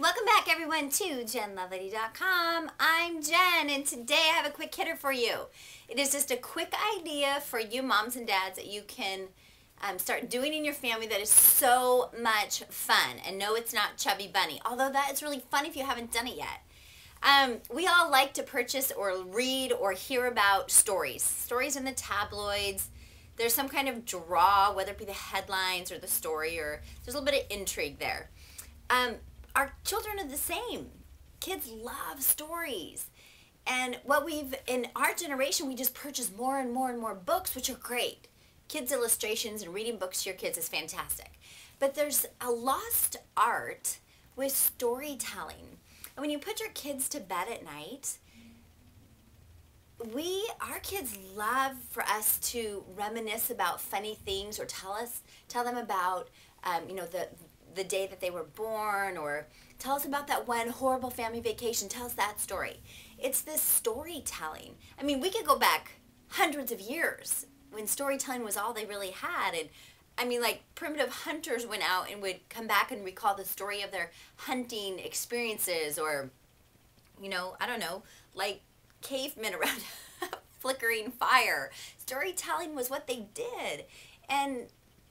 Welcome back everyone to JenLoveLady.com. I'm Jen and today I have a quick hitter for you. It is just a quick idea for you moms and dads that you can start doing in your family that is so much fun. And no, it's not Chubby Bunny, although that is really fun if you haven't done it yet. We all like to purchase or read or hear about stories in the tabloids. There's some kind of draw, whether it be the headlines or the story, or there's a little bit of intrigue there. Our children are the same. Kids love stories. And in our generation, we just purchase more and more and more books, which are great. Kids' illustrations and reading books to your kids is fantastic. But there's a lost art with storytelling. And when you put your kids to bed at night, our kids love for us to reminisce about funny things or tell them about, the day that they were born, or tell us about that one horrible family vacation. Tell us that story. It's this storytelling. I mean, we could go back hundreds of years when storytelling was all they really had. And I mean, like, primitive hunters went out and would come back and recall the story of their hunting experiences, or, I don't know, like cavemen around a flickering fire. Storytelling was what they did. And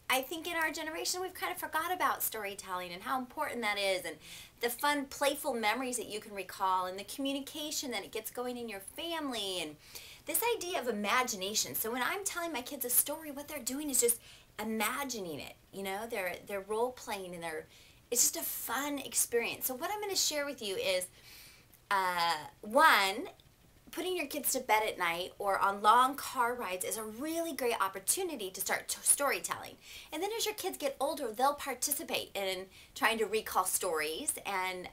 I think in our generation we've kind of forgot about storytelling and how important that is, and the fun, playful memories that you can recall, and the communication that it gets going in your family, and this idea of imagination. So when I'm telling my kids a story, what they're doing is just imagining it. They're role playing, and it's just a fun experience. So what I'm going to share with you is one, putting your kids to bed at night or on long car rides is a really great opportunity to start storytelling. And then as your kids get older, they'll participate in trying to recall stories and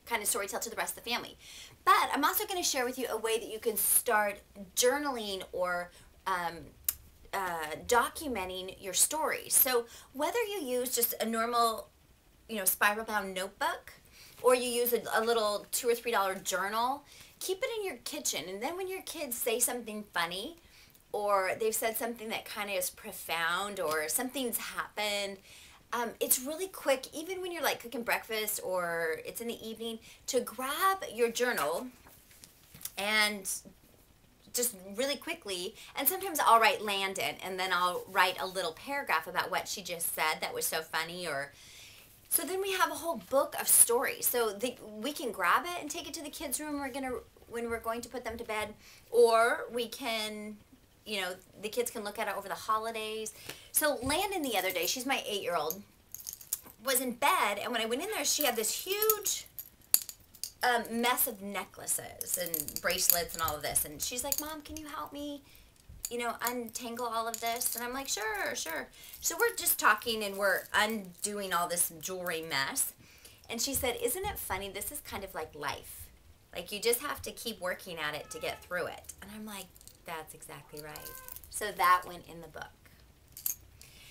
kind of storytell to the rest of the family. But I'm also going to share with you a way that you can start journaling or documenting your stories. So whether you use just a normal, spiral bound notebook, or you use a little $2 or $3 journal, keep it in your kitchen. And then when your kids say something funny, or they've said something that kind of is profound, or something's happened, it's really quick, even when you're like cooking breakfast or it's in the evening, to grab your journal and just really quickly, and sometimes I'll write Landon, and then I'll write a little paragraph about what she just said that was so funny, or so then we have a whole book of stories. So we can grab it and take it to the kids' room when we're going to put them to bed, or we can, the kids can look at it over the holidays. So Landon the other day, she's my 8-year-old, was in bed, and when I went in there, she had this huge mess of necklaces and bracelets and all of this. And she's like, "Mom, can you help me, untangle all of this?" And I'm like, sure. So we're just talking and we're undoing all this jewelry mess. And she said, "Isn't it funny? This is kind of like life. Like, you just have to keep working at it to get through it." And I'm like, that's exactly right. So that went in the book.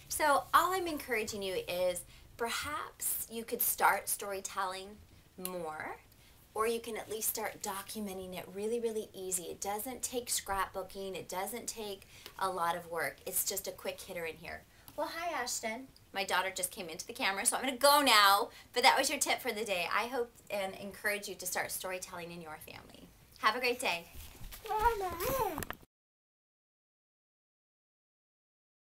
So all I'm encouraging you is perhaps you could start storytelling more, or you can at least start documenting it really, really easy. It doesn't take scrapbooking. It doesn't take a lot of work. It's just a quick hitter in here. Well, hi, Ashton. My daughter just came into the camera, so I'm going to go now. But that was your tip for the day. I hope and encourage you to start storytelling in your family. Have a great day.